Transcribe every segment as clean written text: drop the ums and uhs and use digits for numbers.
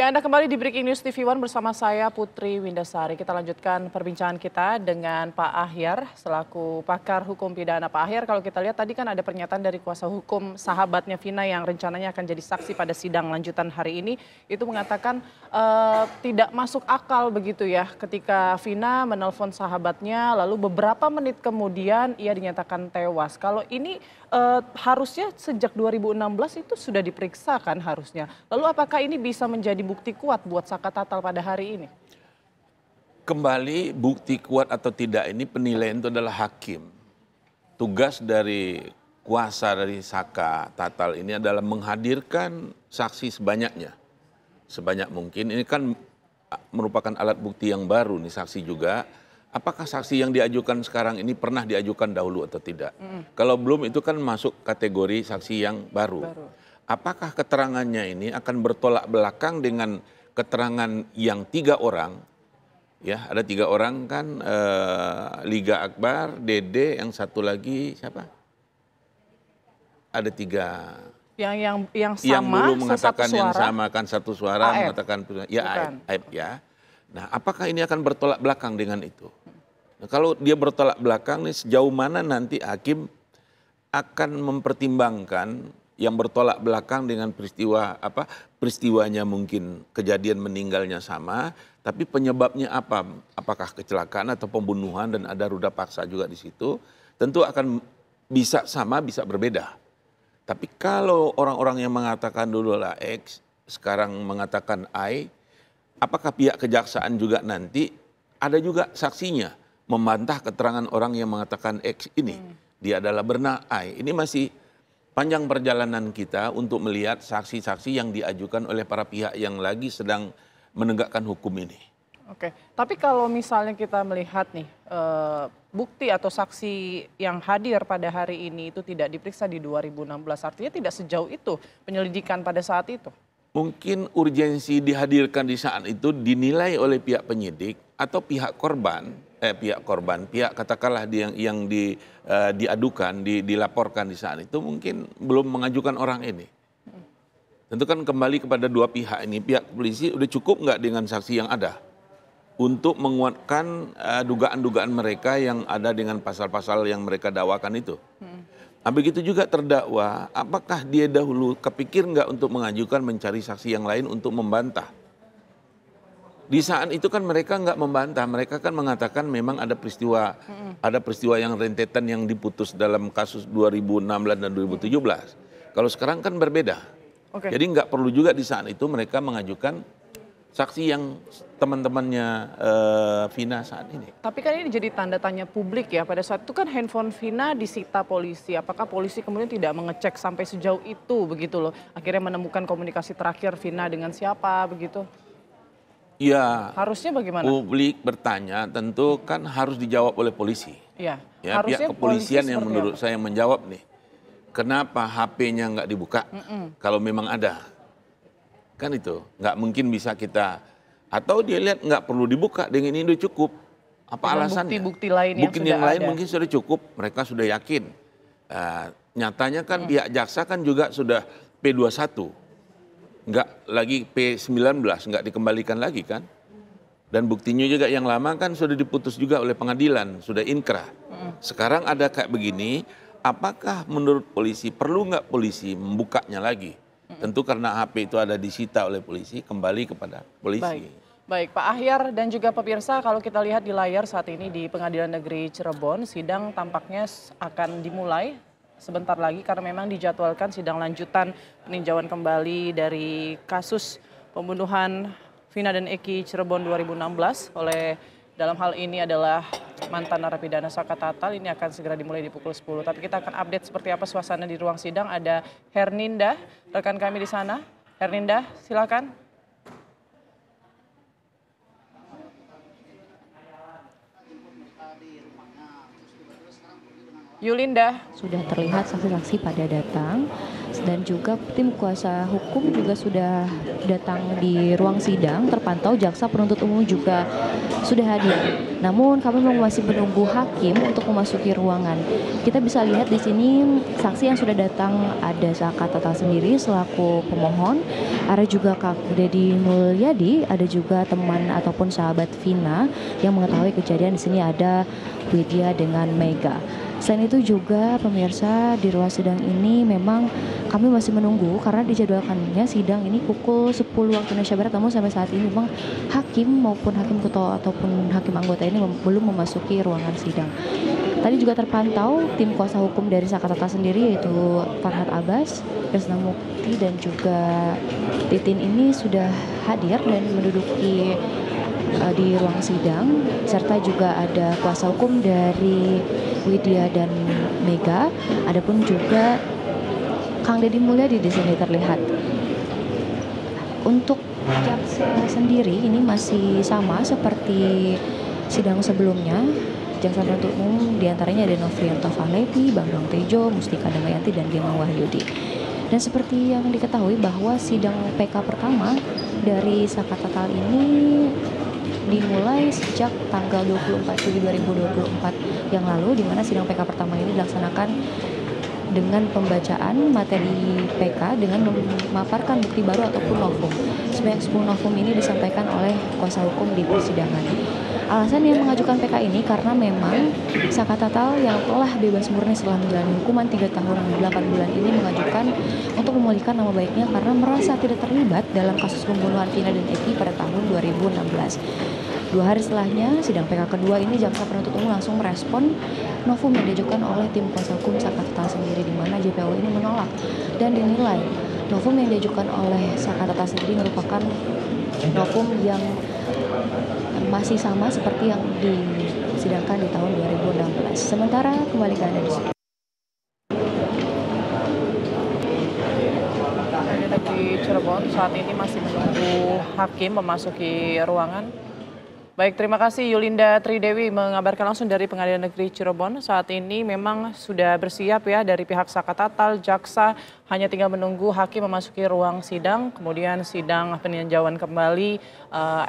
Ya, Anda kembali di Breaking News TV One bersama saya Putri Windasari. Kita lanjutkan perbincangan kita dengan Pak Ahyar selaku pakar hukum pidana. Pak Ahyar, kalau kita lihat tadi kan ada pernyataan dari kuasa hukum sahabatnya Vina yang rencananya akan jadi saksi pada sidang lanjutan hari ini. Itu mengatakan tidak masuk akal begitu ya ketika Vina menelpon sahabatnya lalu beberapa menit kemudian ia dinyatakan tewas. Kalau ini harusnya sejak 2016 itu sudah diperiksa kan harusnya. Lalu apakah ini bisa menjadi bukti kuat buat Saka Tatal pada hari ini? Kembali bukti kuat atau tidak ini penilaian itu adalah hakim. Tugas dari kuasa dari Saka Tatal ini adalah menghadirkan saksi sebanyak mungkin. Ini kan merupakan alat bukti yang baru nih, saksi juga. Apakah saksi yang diajukan sekarang ini pernah diajukan dahulu atau tidak? Kalau belum itu kan masuk kategori saksi yang baru. Apakah keterangannya ini akan bertolak belakang dengan keterangan yang 3 orang? Ya, ada 3 orang kan, Liga Akbar, Dede, yang satu lagi siapa? Ada 3. Yang sama, yang dulu mengatakan sesatu yang suara? sama kan satu suara, AF. mengatakan ya Bukan. Aib ya. Nah, apakah ini akan bertolak belakang dengan itu? Nah, kalau dia bertolak belakang nih, sejauh mana nanti hakim akan mempertimbangkan yang bertolak belakang dengan peristiwanya mungkin kejadian meninggalnya sama, tapi penyebabnya apa? Apakah kecelakaan atau pembunuhan dan ada ruda paksa juga di situ? Tentu akan bisa sama, bisa berbeda. Tapi kalau orang-orang yang mengatakan dulu lah X, sekarang mengatakan Y, apakah pihak kejaksaan juga nanti ada juga saksinya membantah keterangan orang yang mengatakan X ini? Dia adalah benar Y. Ini masih panjang perjalanan kita untuk melihat saksi-saksi yang diajukan oleh para pihak yang lagi sedang menegakkan hukum ini. Oke, tapi kalau misalnya kita melihat nih bukti atau saksi yang hadir pada hari ini itu tidak diperiksa di 2016, artinya tidak sejauh itu penyelidikan pada saat itu. Mungkin urgensi dihadirkan di saat itu dinilai oleh pihak penyidik atau pihak korban, pihak katakanlah yang diadukan, dilaporkan di saat itu mungkin belum mengajukan orang ini. Tentu kan kembali kepada 2 pihak ini, pihak polisi udah cukup nggak dengan saksi yang ada untuk menguatkan dugaan-dugaan mereka yang ada dengan pasal-pasal yang mereka dakwakan itu. Nah, begitu juga terdakwa, apakah dia dahulu kepikir nggak untuk mengajukan mencari saksi yang lain untuk membantah? Di saat itu kan mereka nggak membantah, mereka kan mengatakan memang ada peristiwa yang rentetan yang diputus dalam kasus 2016 dan 2017. Kalau sekarang kan berbeda. Jadi nggak perlu juga di saat itu mereka mengajukan saksi yang teman-temannya Vina saat ini. Tapi kan ini jadi tanda tanya publik ya, pada saat itu kan handphone Vina disita polisi. Apakah polisi kemudian tidak mengecek sampai sejauh itu begitu loh. Akhirnya menemukan komunikasi terakhir Vina dengan siapa begitu. Ya, harusnya bagaimana? Publik bertanya tentu kan harus dijawab oleh polisi. Ya, Ya, pihak kepolisian yang menurut saya menjawab nih. Kenapa HP-nya nggak dibuka kalau memang ada? Kan itu, nggak mungkin bisa kita, atau dia lihat nggak perlu dibuka, dengan ini udah cukup. Apa dengan alasannya? Bukti-bukti lain Bukti yang lain ada. mungkin sudah cukup, mereka sudah yakin. Nyatanya kan pihak jaksa kan juga sudah P21, nggak lagi P19, nggak dikembalikan lagi kan. Dan buktinya juga yang lama kan sudah diputus juga oleh pengadilan, sudah inkrah. Sekarang ada kayak begini, apakah menurut polisi, perlu nggak polisi membukanya lagi? Tentu karena HP itu ada disita oleh polisi, kembali kepada polisi. Baik, Pak Ahyar dan juga pemirsa, kalau kita lihat di layar saat ini di Pengadilan Negeri Cirebon, sidang tampaknya akan dimulai sebentar lagi karena memang dijadwalkan sidang lanjutan peninjauan kembali dari kasus pembunuhan Vina dan Eki Cirebon 2016 oleh dalam hal ini adalah mantan narapidana Saka Tatal. Ini akan segera dimulai di pukul 10. Tapi kita akan update seperti apa suasana di ruang sidang. Ada Herninda, rekan kami di sana. Herninda, silakan. Yulinda. Sudah terlihat saksi-saksi pada datang. dan juga tim kuasa hukum juga sudah datang di ruang sidang, terpantau jaksa penuntut umum juga sudah hadir. Namun kami masih menunggu hakim untuk memasuki ruangan. Kita bisa lihat di sini saksi yang sudah datang ada Saka Tatal sendiri selaku pemohon, ada juga Kak Deddy Mulyadi, ada juga teman ataupun sahabat Vina yang mengetahui kejadian. Di sini ada Widya dengan Mega. Selain itu juga pemirsa, di ruang sidang ini memang kami masih menunggu karena dijadwalkannya sidang ini pukul 10 waktu Indonesia Barat, namun sampai saat ini memang hakim maupun hakim ketua ataupun hakim anggota ini belum memasuki ruangan sidang. Tadi juga terpantau tim kuasa hukum dari Saka Tatal sendiri yaitu Farhad Abbas, Krisna Mukti dan juga Titin ini sudah hadir dan menduduki di ruang sidang, serta juga ada kuasa hukum dari Widya dan Mega. Adapun juga Kang Deddy Mulyadi di sini terlihat. Untuk jaksa sendiri ini masih sama seperti sidang sebelumnya. Jaksa penuntut umum diantaranya ada Novrianto Valepi, Bambang Tejo, Mustika Damayanti dan Gemma Wahyudi. Dan seperti yang diketahui bahwa sidang PK pertama dari Saka Tatal ini dimulai sejak tanggal 24 Juli 2024 yang lalu, di mana sidang PK pertama ini dilaksanakan dengan pembacaan materi PK dengan memaparkan bukti baru ataupun novum. Sebanyak 10 novum ini disampaikan oleh kuasa hukum di persidangan. Alasan yang mengajukan PK ini karena memang Saka Tatal yang telah bebas murni setelah menjalani hukuman 3 tahun dan 8 bulan ini mengajukan untuk memulihkan nama baiknya karena merasa tidak terlibat dalam kasus pembunuhan Vina dan Eki pada tahun 2016. 2 hari setelahnya, sidang PK kedua ini jaksa penuntut umum langsung merespon novum yang diajukan oleh tim kuasa hukum Saka Tatal sendiri, di mana JPO ini menolak dan dinilai novum yang diajukan oleh Saka Tatal sendiri merupakan novum yang masih sama seperti yang disidangkan di tahun 2016. Sementara kembali ke Anda di sini. Di Cirebon saat ini masih menunggu hakim memasuki ruangan. Baik, terima kasih Yulinda Tridewi mengabarkan langsung dari Pengadilan Negeri Cirebon. Saat ini memang sudah bersiap ya dari pihak Saka Tatal, jaksa hanya tinggal menunggu hakim memasuki ruang sidang. Kemudian sidang peninjauan kembali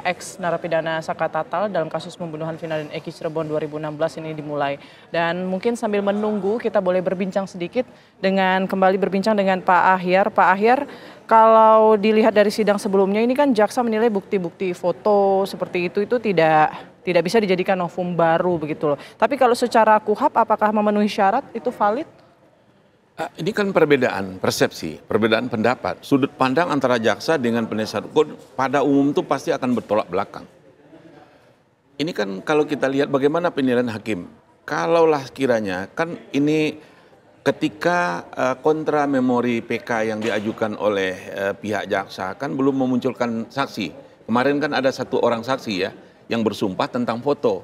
ex narapidana Saka Tatal dalam kasus pembunuhan Vina dan Eki Cirebon 2016 ini dimulai. Dan mungkin sambil menunggu kita boleh berbincang sedikit kembali berbincang dengan Pak Ahyar. Pak Ahyar, kalau dilihat dari sidang sebelumnya ini kan jaksa menilai bukti-bukti foto seperti itu tidak bisa dijadikan novum baru begitu loh. Tapi kalau secara KUHP apakah memenuhi syarat itu valid? Ini kan perbedaan persepsi, perbedaan pendapat. Sudut pandang antara jaksa dengan penasihat hukum pada umum itu pasti akan bertolak belakang. Ini kan kalau kita lihat bagaimana penilaian hakim. Kalaulah kiranya kan ini ketika kontra memori PK yang diajukan oleh pihak jaksa kan belum memunculkan saksi. Kemarin kan ada 1 orang saksi ya yang bersumpah tentang foto.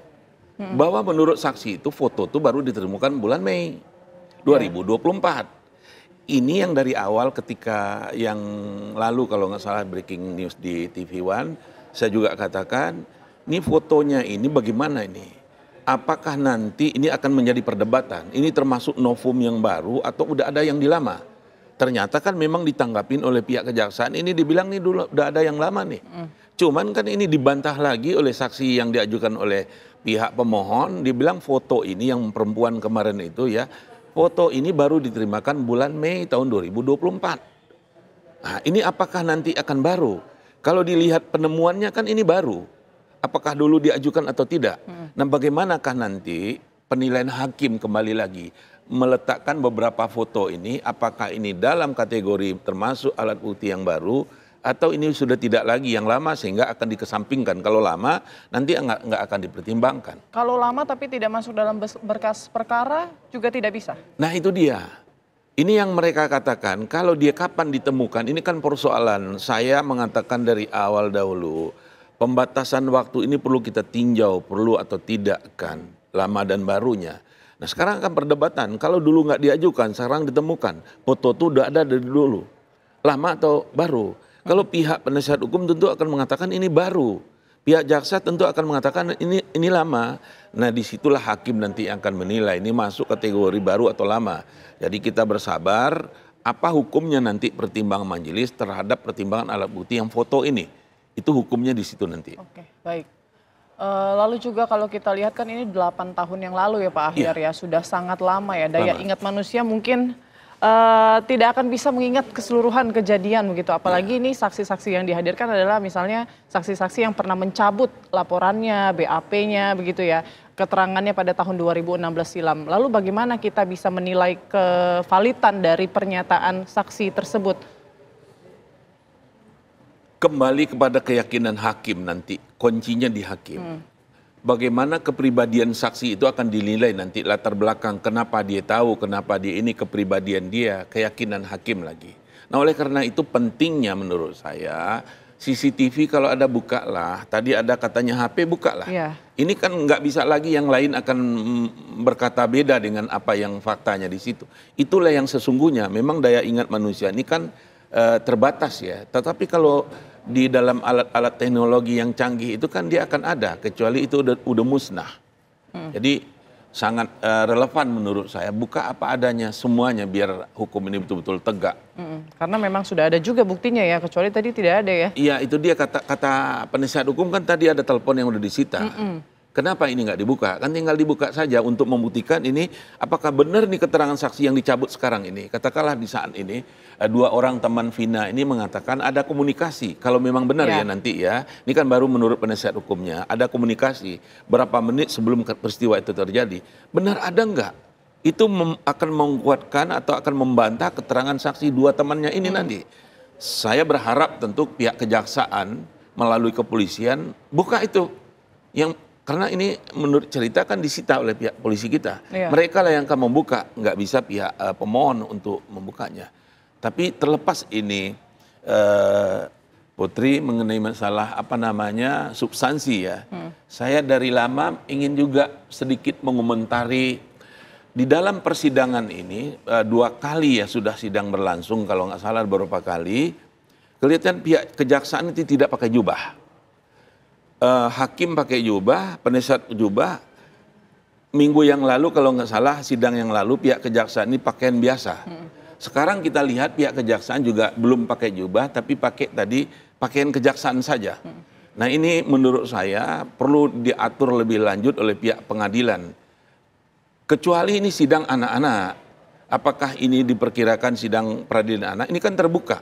Bahwa menurut saksi itu foto itu baru ditemukan bulan Mei 2024. Ini yang dari awal ketika yang lalu kalau nggak salah breaking news di TV One, saya juga katakan, ini fotonya ini bagaimana ini? Apakah nanti ini akan menjadi perdebatan? Ini termasuk novum yang baru atau udah ada yang lama? Ternyata kan memang ditanggapin oleh pihak kejaksaan, ini dibilang nih dulu udah ada yang lama nih. Cuman kan ini dibantah lagi oleh saksi yang diajukan oleh pihak pemohon, dibilang foto ini yang perempuan kemarin itu ya, foto ini baru diterimakan bulan Mei tahun 2024. Nah, ini apakah nanti akan baru? Kalau dilihat penemuannya kan ini baru. Apakah dulu diajukan atau tidak? Nah, bagaimanakah nanti penilaian hakim kembali lagi meletakkan beberapa foto ini, apakah ini dalam kategori termasuk alat bukti yang baru atau ini sudah tidak lagi yang lama sehingga akan dikesampingkan. Kalau lama nanti nggak akan dipertimbangkan. Kalau lama tapi tidak masuk dalam berkas perkara juga tidak bisa? Nah itu dia. Ini yang mereka katakan kalau dia kapan ditemukan, ini kan persoalan. Saya mengatakan dari awal dahulu, pembatasan waktu ini perlu kita tinjau, perlu atau tidak kan, lama dan barunya. Nah sekarang kan perdebatan, kalau dulu nggak diajukan, sekarang ditemukan. Foto itu udah ada dari dulu, lama atau baru. Kalau pihak penasihat hukum tentu akan mengatakan ini baru. Pihak jaksa tentu akan mengatakan ini lama. Nah disitulah hakim nanti akan menilai ini masuk kategori baru atau lama. Jadi kita bersabar, apa hukumnya nanti pertimbangan majelis terhadap pertimbangan alat bukti yang foto ini. Itu hukumnya di situ nanti. Oke, baik. Lalu juga kalau kita lihat kan ini 8 tahun yang lalu ya Pak Ahyar ya, sudah sangat lama ya. Daya ingat manusia mungkin tidak akan bisa mengingat keseluruhan kejadian begitu. Apalagi ini saksi-saksi yang dihadirkan adalah misalnya saksi-saksi yang pernah mencabut laporannya, BAP-nya begitu ya, keterangannya pada tahun 2016 silam. Lalu bagaimana kita bisa menilai kevalitan dari pernyataan saksi tersebut? Kembali kepada keyakinan hakim nanti, kuncinya di hakim. Bagaimana kepribadian saksi itu akan dinilai nanti, latar belakang kenapa dia tahu, kenapa dia ini, kepribadian dia, keyakinan hakim lagi. Nah oleh karena itu pentingnya menurut saya, CCTV kalau ada bukalah, tadi ada katanya HP bukalah. Yeah. Ini kan nggak bisa lagi yang lain akan berkata beda dengan apa yang faktanya di situ. Itulah yang sesungguhnya, memang daya ingat manusia ini kan terbatas ya, tetapi kalau di dalam alat-alat teknologi yang canggih itu kan dia akan ada, kecuali itu udah musnah. Jadi sangat relevan menurut saya, buka apa adanya semuanya biar hukum ini betul-betul tegak. Karena memang sudah ada juga buktinya ya, kecuali tadi tidak ada ya. Iya itu dia kata penasihat hukum kan tadi ada telepon yang udah disita. Kenapa ini nggak dibuka? Kan tinggal dibuka saja untuk membuktikan ini apakah benar nih keterangan saksi yang dicabut sekarang ini. Katakanlah di saat ini 2 orang teman Vina ini mengatakan ada komunikasi. Kalau memang benar ya nanti ya, ini kan baru menurut penasihat hukumnya, ada komunikasi berapa menit sebelum peristiwa itu terjadi. Benar ada nggak? Itu akan menguatkan atau akan membantah keterangan saksi 2 temannya ini nanti. Saya berharap tentu pihak kejaksaan melalui kepolisian buka itu. Karena ini menurut cerita kan disita oleh pihak polisi kita. Mereka lah yang akan membuka, nggak bisa pihak pemohon untuk membukanya. Tapi terlepas ini, Putri mengenai masalah substansi ya. Saya dari lama ingin juga sedikit mengomentari di dalam persidangan ini 2 kali ya sudah sidang berlangsung kalau nggak salah beberapa kali. Kelihatan pihak kejaksaan itu tidak pakai jubah. Hakim pakai jubah, penasihat jubah. Minggu yang lalu kalau nggak salah sidang yang lalu pihak kejaksaan ini pakaian biasa. Sekarang kita lihat pihak kejaksaan juga belum pakai jubah tapi pakai tadi pakaian kejaksaan saja. Nah ini menurut saya perlu diatur lebih lanjut oleh pihak pengadilan. Kecuali ini sidang anak-anak. Apakah ini diperkirakan sidang peradilan anak? Ini kan terbuka.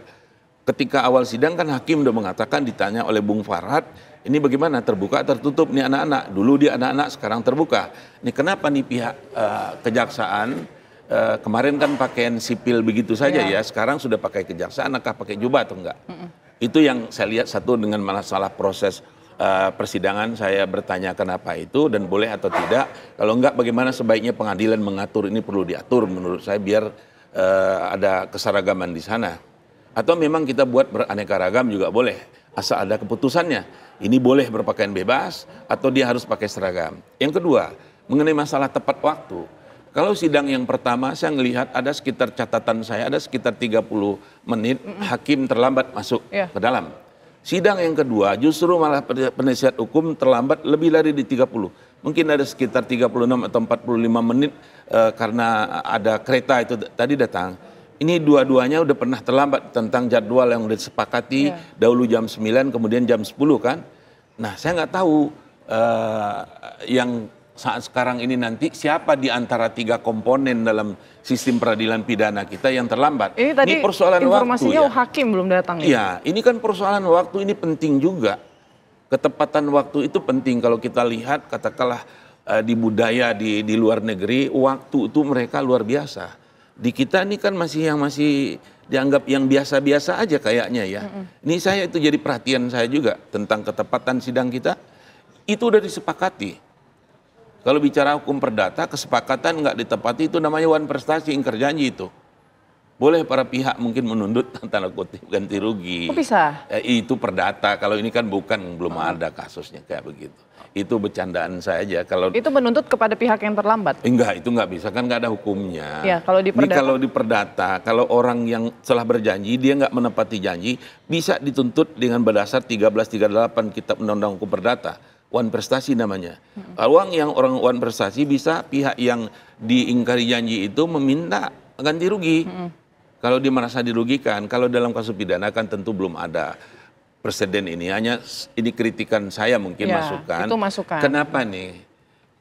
Ketika awal sidang kan hakim udah mengatakan ditanya oleh Bung Farhad, ini bagaimana terbuka tertutup nih anak-anak. Dulu dia anak-anak sekarang terbuka. Ini kenapa nih pihak kejaksaan kemarin kan pakaian sipil begitu saja ya. Sekarang sudah pakai kejaksaan, apakah pakai jubah atau enggak? Itu yang saya lihat satu dengan masalah proses persidangan saya bertanya kenapa itu dan boleh atau tidak. Kalau enggak bagaimana sebaiknya pengadilan mengatur ini perlu diatur menurut saya biar ada keseragaman di sana. Atau memang kita buat beraneka ragam juga boleh, asal ada keputusannya. Ini boleh berpakaian bebas atau dia harus pakai seragam. Yang kedua, mengenai masalah tepat waktu. Kalau sidang yang pertama saya melihat ada sekitar catatan saya, ada sekitar 30 menit hakim terlambat masuk ke dalam. Sidang yang kedua justru malah penasihat hukum terlambat lebih dari di 30. Mungkin ada sekitar 36 atau 45 menit karena ada kereta itu tadi datang. Ini dua-duanya udah pernah terlambat tentang jadwal yang udah disepakati dahulu jam 9 kemudian jam 10 kan. Nah saya nggak tahu yang saat sekarang ini nanti siapa di antara 3 komponen dalam sistem peradilan pidana kita yang terlambat. Ini tadi persoalan informasinya waktu, hakim belum datang ya? Iya, ini kan persoalan waktu ini penting juga. Ketepatan waktu itu penting kalau kita lihat katakanlah di budaya di luar negeri waktu itu mereka luar biasa. Di kita ini kan masih dianggap yang biasa-biasa aja kayaknya ya. Ini saya itu jadi perhatian saya juga tentang ketepatan sidang kita. Itu udah disepakati. Kalau bicara hukum perdata, kesepakatan nggak ditepati itu namanya wan prestasi, ingkar janji itu. Boleh para pihak mungkin menuntut tanda kutip ganti rugi. Oh, bisa? Itu perdata, kalau ini kan belum ada kasusnya kayak begitu. Itu bercandaan saya aja. Kalau itu menuntut kepada pihak yang terlambat? Enggak, itu nggak bisa, kan nggak ada hukumnya. Ya, kalau di perdata? Ini kalau di perdata, kalau orang yang telah berjanji, dia nggak menepati janji, bisa dituntut dengan berdasar 1338 Kitab Undang-Undang Hukum Perdata. Wan prestasi namanya. Orang wan prestasi bisa pihak yang diingkari janji itu meminta ganti rugi. Kalau dia merasa dirugikan, kalau dalam kasus pidana kan tentu belum ada presiden ini. Hanya ini kritikan saya mungkin Ya, masukan. itu masukan. Kenapa nih?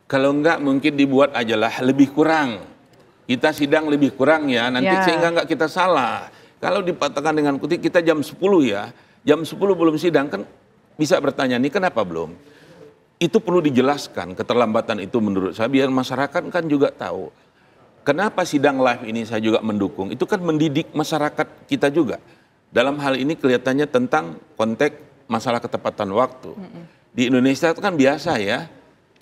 Kalau enggak mungkin dibuat ajalah lebih kurang. Kita sidang lebih kurang ya, nanti Ya. sehingga enggak kita salah. Kalau dipatakan dengan kutip kita jam 10 ya, jam 10 belum sidang kan bisa bertanya nih kenapa belum? Itu perlu dijelaskan keterlambatan itu menurut saya biar masyarakat kan juga tahu. Kenapa sidang live ini saya juga mendukung? Itu kan mendidik masyarakat kita juga. Dalam hal ini kelihatannya tentang konteks masalah ketepatan waktu. Di Indonesia itu kan biasa ya,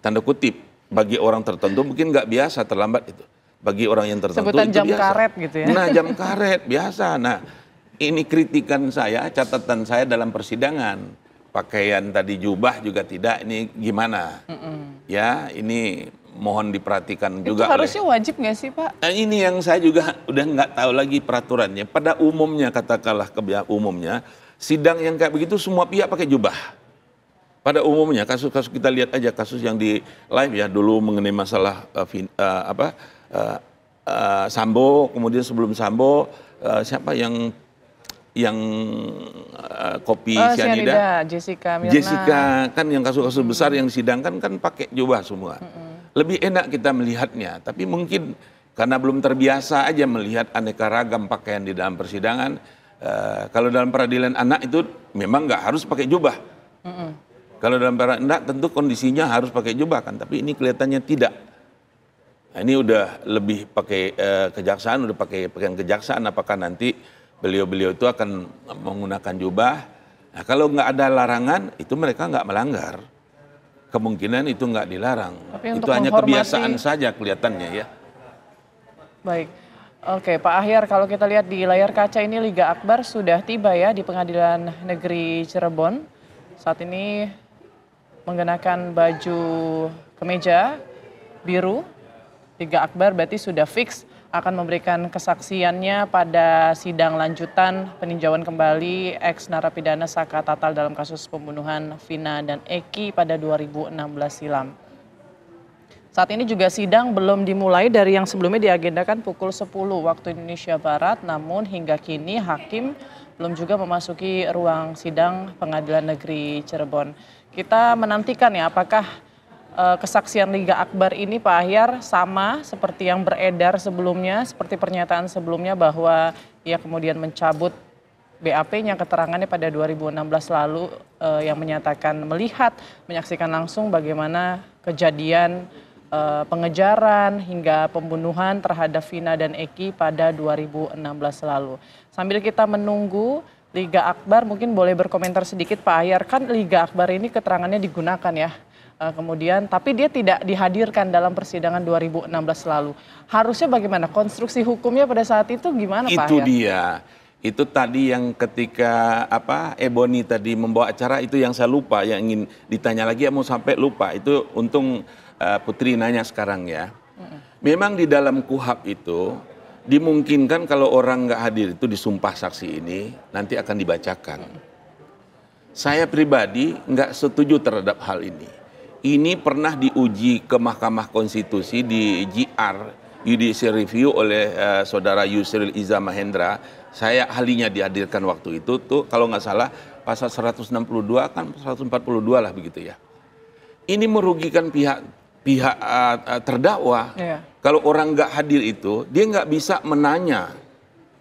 tanda kutip. Bagi orang tertentu mungkin nggak biasa terlambat itu. Bagi orang yang tertentu Sebutan itu jam biasa. karet gitu ya. Nah jam karet biasa. Nah ini kritikan saya, catatan saya dalam persidangan. Pakaian tadi jubah juga tidak, ini gimana? Ya ini mohon diperhatikan Itu juga harusnya wajib nggak sih Pak? Nah, ini yang saya juga udah nggak tahu lagi peraturannya. Pada umumnya katakanlah umumnya sidang yang kayak begitu semua pihak pakai jubah. Pada umumnya kasus-kasus kita lihat aja kasus yang di live ya dulu mengenai masalah Sambo, kemudian sebelum Sambo siapa yang kopi cyanida Jessica Mirna. Jessica kan yang kasus-kasus besar yang disidangkan kan pakai jubah semua. Lebih enak kita melihatnya, tapi mungkin karena belum terbiasa aja melihat aneka ragam pakaian di dalam persidangan. Kalau dalam peradilan anak itu memang nggak harus pakai jubah. Kalau dalam peradilan anak tentu kondisinya harus pakai jubah kan, tapi ini kelihatannya tidak. Nah, ini udah lebih pakai kejaksaan, udah pakai pakaian kejaksaan. Apakah nanti beliau-beliau itu akan menggunakan jubah? Nah, kalau nggak ada larangan, itu mereka nggak melanggar. Kemungkinan itu nggak dilarang. Tapi Itu untuk hanya menghormati- kebiasaan saja kelihatannya ya. Baik. Oke, Pak Ahyar, kalau kita lihat di layar kaca ini Liga Akbar sudah tiba ya di Pengadilan Negeri Cirebon. Saat ini mengenakan baju kemeja biru. Liga Akbar berarti sudah fix akan memberikan kesaksiannya pada sidang lanjutan peninjauan kembali ex narapidana Saka Tatal dalam kasus pembunuhan Vina dan Eki pada 2016 silam. Saat ini juga sidang belum dimulai dari yang sebelumnya diagendakan pukul 10 waktu Indonesia Barat, namun hingga kini hakim belum juga memasuki ruang sidang Pengadilan Negeri Cirebon. Kita menantikan ya apakah kesaksian Liga Akbar ini Pak Ahyar sama seperti yang beredar sebelumnya, seperti pernyataan sebelumnya bahwa ia kemudian mencabut BAP-nya keterangannya pada 2016 lalu yang menyatakan menyaksikan langsung bagaimana kejadian pengejaran hingga pembunuhan terhadap Vina dan Eki pada 2016 lalu. Sambil kita menunggu Liga Akbar mungkin boleh berkomentar sedikit Pak Ahyar, kan Liga Akbar ini keterangannya digunakan ya. Kemudian tapi dia tidak dihadirkan dalam persidangan 2016 lalu. Harusnya bagaimana? Konstruksi hukumnya pada saat itu gimana Pak Itu Ahyar? dia. Itu tadi yang ketika Ebony tadi membawa acara itu yang saya lupa, yang ingin ditanya lagi mau sampai lupa. Itu untung Putri nanya sekarang ya. Memang di dalam KUHAP itu dimungkinkan kalau orang nggak hadir itu disumpah saksi ini nanti akan dibacakan. Saya pribadi nggak setuju terhadap hal ini. Ini pernah diuji ke Mahkamah Konstitusi di JR, Judicial Review oleh saudara Yusril Iza Mahendra. Saya ahlinya dihadirkan waktu itu tuh kalau nggak salah pasal 162 kan 142 lah begitu ya. Ini merugikan pihak terdakwa. Iya. Kalau orang nggak hadir itu dia nggak bisa menanya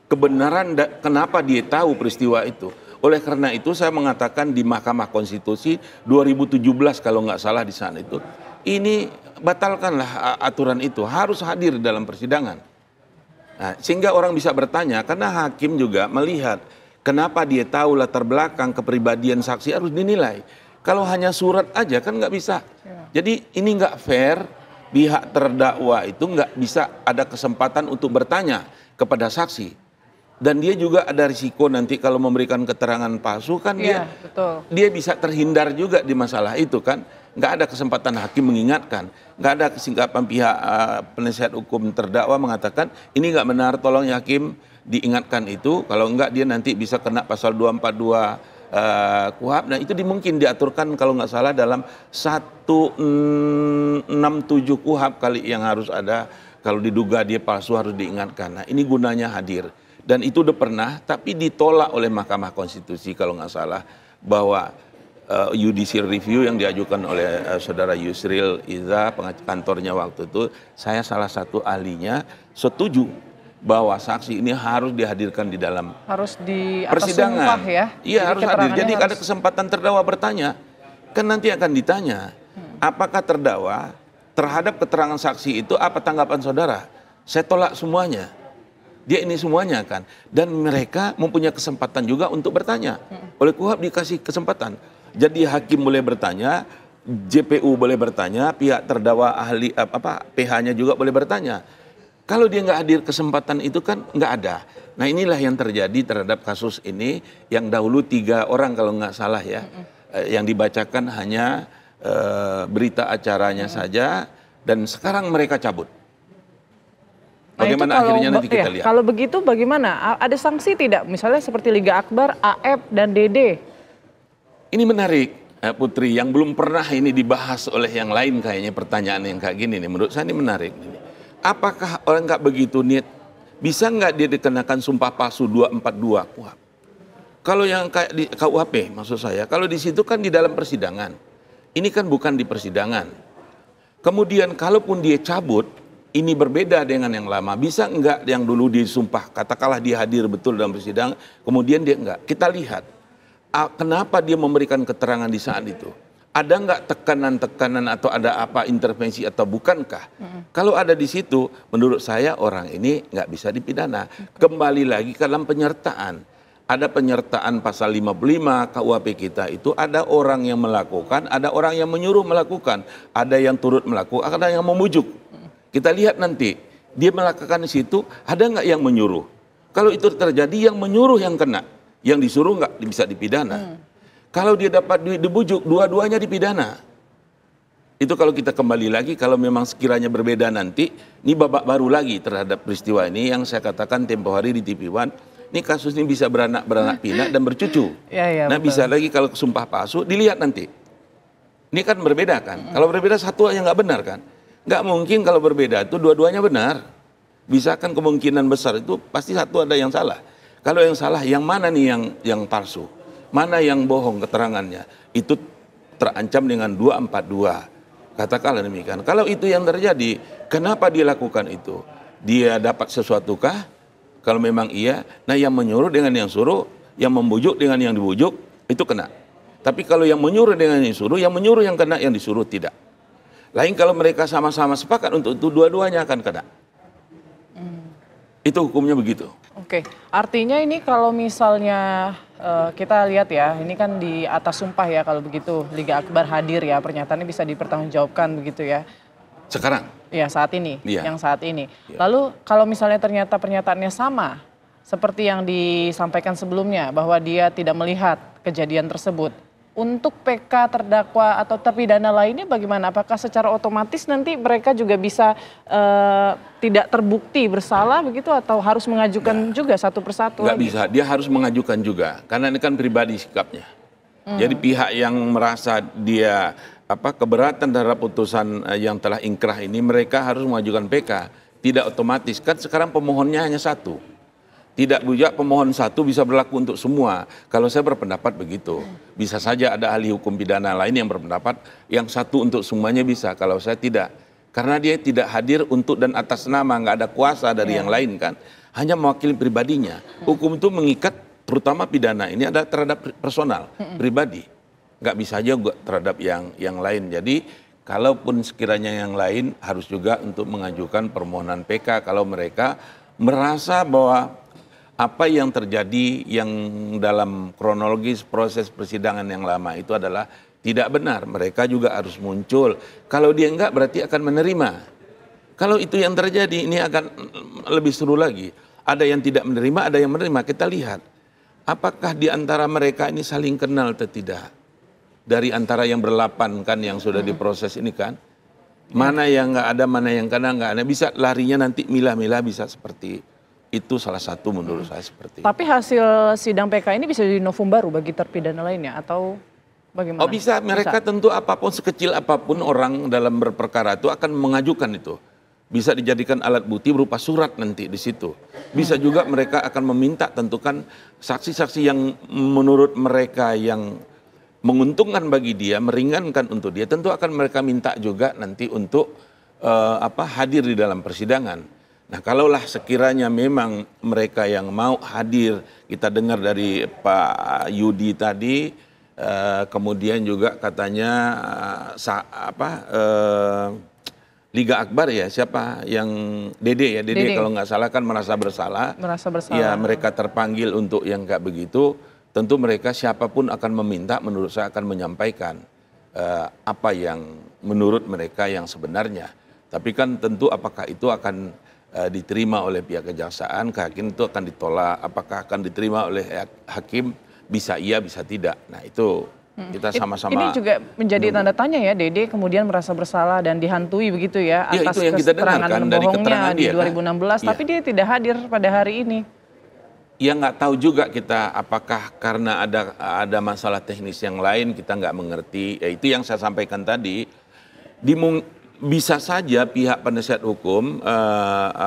kebenaran kenapa dia tahu peristiwa itu. Oleh karena itu saya mengatakan di Mahkamah Konstitusi 2017 kalau nggak salah di sana itu, ini batalkanlah aturan itu, harus hadir dalam persidangan. Nah, sehingga orang bisa bertanya, karena hakim juga melihat kenapa dia tahu latar belakang kepribadian saksi harus dinilai. Kalau hanya surat aja kan nggak bisa. Jadi ini nggak fair, pihak terdakwa itu nggak bisa ada kesempatan untuk bertanya kepada saksi. Dan dia juga ada risiko nanti kalau memberikan keterangan palsu kan Iya, betul. dia bisa terhindar juga di masalah itu kan. Nggak ada kesempatan hakim mengingatkan. Nggak ada kesingkapan pihak penasihat hukum terdakwa mengatakan ini nggak benar, tolong ya hakim diingatkan itu. Kalau nggak dia nanti bisa kena pasal 242 KUHAP. Nah itu mungkin diaturkan kalau nggak salah dalam 167 KUHAP kali yang harus ada. Kalau diduga dia palsu harus diingatkan. Nah ini gunanya hadir. Dan itu udah pernah, tapi ditolak oleh Mahkamah Konstitusi kalau nggak salah, bahwa judicial review yang diajukan oleh saudara Yusril Iza, kantornya waktu itu, saya salah satu ahlinya, setuju bahwa saksi ini harus dihadirkan di dalam persidangan. Ya? Iya, harus hadir. Jadi ada kesempatan terdakwa bertanya, kan nanti akan ditanya, apakah terdakwa terhadap keterangan saksi itu apa tanggapan saudara? Saya tolak semuanya. Dia ini semuanya kan. Dan mereka mempunyai kesempatan juga untuk bertanya. Oleh KUHP dikasih kesempatan. Jadi hakim boleh bertanya, JPU boleh bertanya, pihak terdakwa ahli PH-nya juga boleh bertanya. Kalau dia nggak hadir kesempatan itu kan nggak ada. Nah inilah yang terjadi terhadap kasus ini yang dahulu 3 orang kalau nggak salah ya. Yang dibacakan hanya berita acaranya saja dan sekarang mereka cabut. Bagaimana akhirnya nanti kita lihat. Kalau begitu bagaimana? Ada sanksi tidak? Misalnya seperti Liga Akbar, AF, dan DD. Ini menarik Putri, yang belum pernah ini dibahas oleh yang lain kayaknya pertanyaan yang kayak gini nih. Menurut saya ini menarik. Apakah orang nggak begitu niat, bisa nggak dia dikenakan sumpah palsu 242 KUHP? Kalau yang kayak di KUHP maksud saya, kalau di situ kan di dalam persidangan. Ini kan bukan di persidangan. Kemudian kalaupun dia cabut, ini berbeda dengan yang lama. Bisa enggak yang dulu disumpah, katakanlah dia hadir betul dalam persidangan, kemudian dia enggak. Kita lihat, kenapa dia memberikan keterangan di saat itu. Ada enggak tekanan-tekanan atau ada apa intervensi atau bukankah? Kalau ada di situ, menurut saya orang ini enggak bisa dipidana. Kembali lagi ke dalam penyertaan. Ada penyertaan pasal 55 KUHP kita itu ada orang yang melakukan, ada orang yang menyuruh melakukan, ada yang turut melakukan, ada yang memujuk. Kita lihat nanti, dia melakukan di situ, ada nggak yang menyuruh? Kalau itu terjadi, yang menyuruh yang kena, yang disuruh nggak bisa dipidana. Kalau dia dapat duit dibujuk, dua-duanya dipidana. Itu kalau kita kembali lagi, kalau memang sekiranya berbeda nanti, ini babak baru lagi terhadap peristiwa ini yang saya katakan tempo hari di TV One, ini kasus ini bisa beranak pinak dan bercucu. Nah betul. Bisa lagi kalau sumpah palsu, dilihat nanti. Ini kan berbeda kan? Kalau berbeda satu yang nggak benar kan? Nggak mungkin kalau berbeda itu dua-duanya benar. Bisa kan kemungkinan besar itu pasti satu ada yang salah. Kalau yang salah yang mana nih yang palsu? Mana yang bohong keterangannya? Itu terancam dengan 242. Katakanlah demikian. Kalau itu yang terjadi, kenapa dia lakukan itu? Dia dapat sesuatukah? Kalau memang iya, nah yang menyuruh dengan yang suruh, yang membujuk dengan yang dibujuk, itu kena. Tapi kalau yang menyuruh dengan yang suruh, yang menyuruh yang kena, yang disuruh tidak. Lain kalau mereka sama-sama sepakat untuk itu, dua-duanya akan kena. Itu hukumnya begitu. Oke, artinya ini kalau misalnya kita lihat ya, ini kan di atas sumpah ya kalau begitu Liga Akbar hadir ya, pernyataannya bisa dipertanggungjawabkan begitu ya. Sekarang? Ya saat ini, yang saat ini. Ya. Lalu kalau misalnya ternyata pernyataannya sama, seperti yang disampaikan sebelumnya, bahwa dia tidak melihat kejadian tersebut. Untuk PK terdakwa atau terpidana lainnya bagaimana? Apakah secara otomatis nanti mereka juga bisa tidak terbukti bersalah begitu atau harus mengajukan juga satu persatu? Nggak bisa, dia harus mengajukan juga karena ini kan pribadi sikapnya. Jadi pihak yang merasa dia keberatan terhadap putusan yang telah ingkrah ini mereka harus mengajukan PK. Tidak otomatis kan sekarang pemohonnya hanya satu. Tidak juga pemohon satu bisa berlaku untuk semua. Kalau saya berpendapat begitu. Bisa saja ada ahli hukum pidana lain yang berpendapat yang satu untuk semuanya bisa. Kalau saya tidak. Karena dia tidak hadir untuk dan atas nama. Nggak ada kuasa dari yang lain kan. Hanya mewakili pribadinya. Hukum itu mengikat terutama pidana. Ini ada terhadap personal, pribadi. Nggak bisa juga terhadap yang lain. Jadi kalaupun sekiranya yang lain harus juga untuk mengajukan permohonan PK. Kalau mereka merasa bahwa apa yang terjadi yang dalam kronologis proses persidangan yang lama itu adalah tidak benar. Mereka juga harus muncul. Kalau dia enggak berarti akan menerima. Kalau itu yang terjadi ini akan lebih seru lagi. Ada yang tidak menerima, ada yang menerima. Kita lihat apakah di antara mereka ini saling kenal atau tidak. Dari antara yang berlapan kan yang sudah diproses ini kan. Mana yang enggak ada, mana yang kena enggak ada. Bisa larinya nanti milah-milah bisa seperti itu salah satu menurut saya seperti itu. Tapi hasil sidang PK ini bisa jadi novum baru bagi terpidana lainnya atau bagaimana? Oh bisa, mereka tentu apapun sekecil apapun orang dalam berperkara itu akan mengajukan itu. bisa dijadikan alat bukti berupa surat nanti di situ. Bisa juga mereka akan meminta tentukan saksi-saksi yang menurut mereka yang menguntungkan bagi dia, meringankan untuk dia, tentu akan mereka minta juga nanti untuk hadir di dalam persidangan. Nah, kalaulah sekiranya memang mereka yang mau hadir, kita dengar dari Pak Yudi tadi, kemudian juga katanya Liga Akbar ya, siapa yang Dede ya, Dede kalau nggak salah kan merasa bersalah. Merasa bersalah. Ya, mereka terpanggil untuk yang kayak begitu, tentu mereka siapapun akan meminta, menurut saya akan menyampaikan apa yang menurut mereka yang sebenarnya. Tapi kan tentu apakah itu akan diterima oleh pihak kejaksaan, ke hakim itu akan ditolak, apakah akan diterima oleh hakim, bisa iya, bisa tidak. Nah itu kita sama-sama. Ini juga menjadi tanda tanya ya, Dede kemudian merasa bersalah dan dihantui begitu ya, atas itu yang kita keterangan dengarkan dari bohongnya keterangan di dia, 2016, kan? tapi dia tidak hadir pada hari ini. Ya nggak tahu juga kita apakah karena ada masalah teknis yang lain kita nggak mengerti. Ya itu yang saya sampaikan tadi. Bisa saja pihak penasihat hukum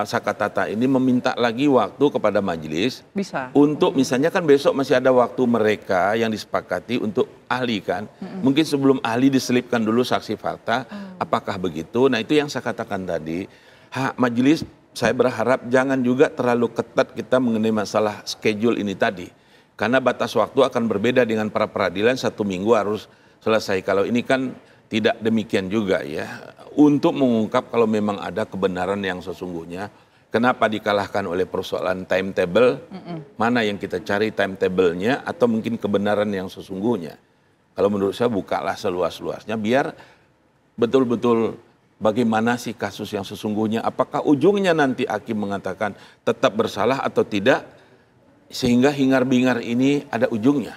Sakatata ini meminta lagi waktu kepada majelis. Bisa. Untuk misalnya kan besok masih ada waktu mereka yang disepakati untuk ahli kan. Mungkin sebelum ahli diselipkan dulu saksi fakta. Apakah begitu? Nah itu yang saya katakan tadi. Majelis saya berharap jangan juga terlalu ketat kita mengenai masalah schedule ini tadi. Karena batas waktu akan berbeda dengan para peradilan, 1 minggu harus selesai. Kalau ini kan tidak demikian juga ya. Untuk mengungkap kalau memang ada kebenaran yang sesungguhnya. Kenapa dikalahkan oleh persoalan timetable, mana yang kita cari timetable-nya atau mungkin kebenaran yang sesungguhnya. Kalau menurut saya bukalah seluas-luasnya biar betul-betul bagaimana sih kasus yang sesungguhnya. Apakah ujungnya nanti hakim mengatakan tetap bersalah atau tidak, sehingga hingar-bingar ini ada ujungnya.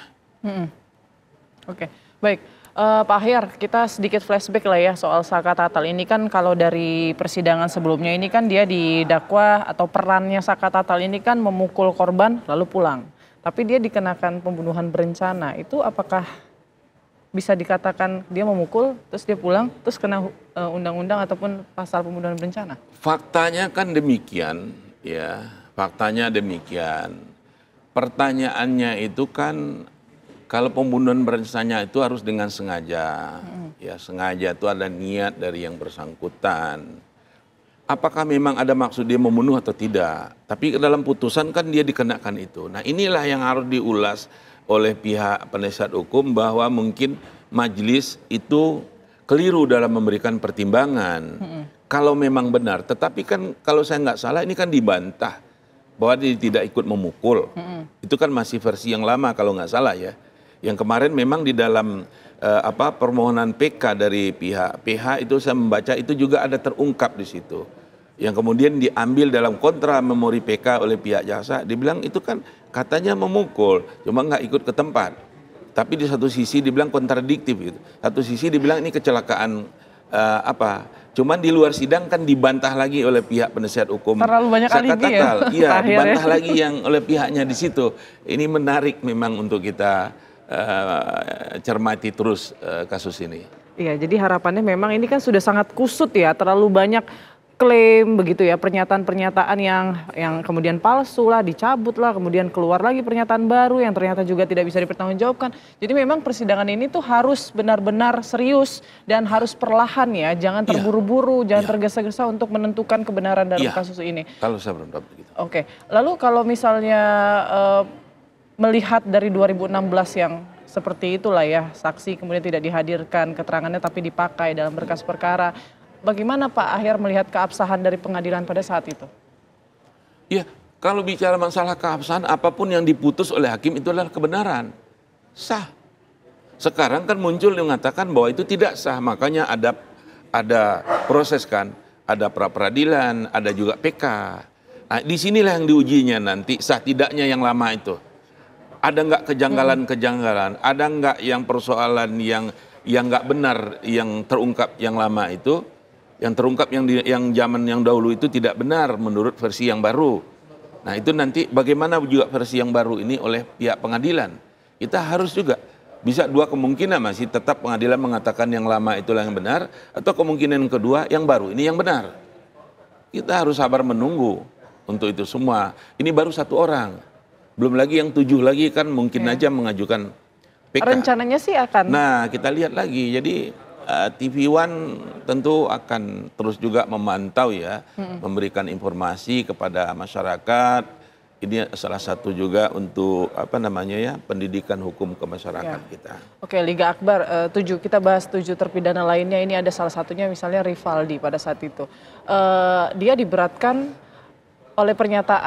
Oke, baik. Pak Ahyar, kita sedikit flashback lah ya soal Saka Tatal ini kan kalau dari persidangan sebelumnya ini kan dia didakwa atau perannya Saka Tatal ini kan memukul korban lalu pulang. Tapi dia dikenakan pembunuhan berencana, itu apakah bisa dikatakan dia memukul terus dia pulang terus kena undang-undang ataupun pasal pembunuhan berencana? Faktanya kan demikian ya, faktanya demikian. Pertanyaannya itu kan kalau pembunuhan berencana itu harus dengan sengaja. Ya, sengaja itu ada niat dari yang bersangkutan. Apakah memang ada maksud dia membunuh atau tidak? Tapi dalam putusan kan dia dikenakan itu. Nah, inilah yang harus diulas oleh pihak penasihat hukum bahwa mungkin majelis itu keliru dalam memberikan pertimbangan. Kalau memang benar, tetapi kan kalau saya nggak salah ini kan dibantah bahwa dia tidak ikut memukul. Itu kan masih versi yang lama kalau nggak salah ya. Yang kemarin memang di dalam permohonan PK dari pihak PH itu saya membaca itu juga ada terungkap di situ. Yang kemudian diambil dalam kontra memori PK oleh pihak jaksa, dibilang itu kan katanya memukul, cuma nggak ikut ke tempat. Tapi di satu sisi dibilang kontradiktif gitu. Satu sisi dibilang ini kecelakaan cuman di luar sidang kan dibantah lagi oleh pihak penasihat hukum. Terlalu banyak alibi ya? Iya, dibantah lagi yang oleh pihaknya di situ. Ini menarik memang untuk kita cermati terus kasus ini. Iya, jadi harapannya memang ini kan sudah sangat kusut ya, terlalu banyak klaim begitu ya, pernyataan-pernyataan yang kemudian palsu lah, dicabut lah, kemudian keluar lagi pernyataan baru yang ternyata juga tidak bisa dipertanggungjawabkan. Jadi memang persidangan ini tuh harus benar-benar serius dan harus perlahan ya, jangan terburu-buru, jangan tergesa-gesa untuk menentukan kebenaran dalam kasus ini. Kalau saya berpendapat begitu. Oke, lalu kalau misalnya melihat dari 2016 yang seperti itulah ya, saksi kemudian tidak dihadirkan keterangannya tapi dipakai dalam berkas perkara. Bagaimana Pak Ahyar melihat keabsahan dari pengadilan pada saat itu? Ya, kalau bicara masalah keabsahan, apapun yang diputus oleh hakim itu adalah kebenaran. Sah. Sekarang kan muncul yang mengatakan bahwa itu tidak sah, makanya ada proses kan, ada pra-peradilan, ada juga PK. Nah, disinilah yang diujinya nanti sah tidaknya yang lama itu. Ada nggak kejanggalan-kejanggalan, ada nggak yang persoalan yang nggak benar yang terungkap yang lama itu, yang terungkap yang zaman yang dahulu itu tidak benar menurut versi yang baru. Nah itu nanti bagaimana juga versi yang baru ini oleh pihak pengadilan. Kita harus juga bisa dua kemungkinan, masih tetap pengadilan mengatakan yang lama itulah yang benar, atau kemungkinan kedua yang baru ini yang benar. kita harus sabar menunggu untuk itu semua. Ini baru 1 orang, belum lagi yang 7 lagi kan mungkin aja mengajukan PK. Rencananya sih akan. Nah, kita lihat lagi. Jadi TV One tentu akan terus juga memantau ya, memberikan informasi kepada masyarakat. Ini salah satu juga untuk pendidikan hukum ke masyarakat kita. Oke, Liga Akbar 7, kita bahas 7 terpidana lainnya. Ini ada salah satunya misalnya Rivaldi pada saat itu. Dia diberatkan oleh pernyataan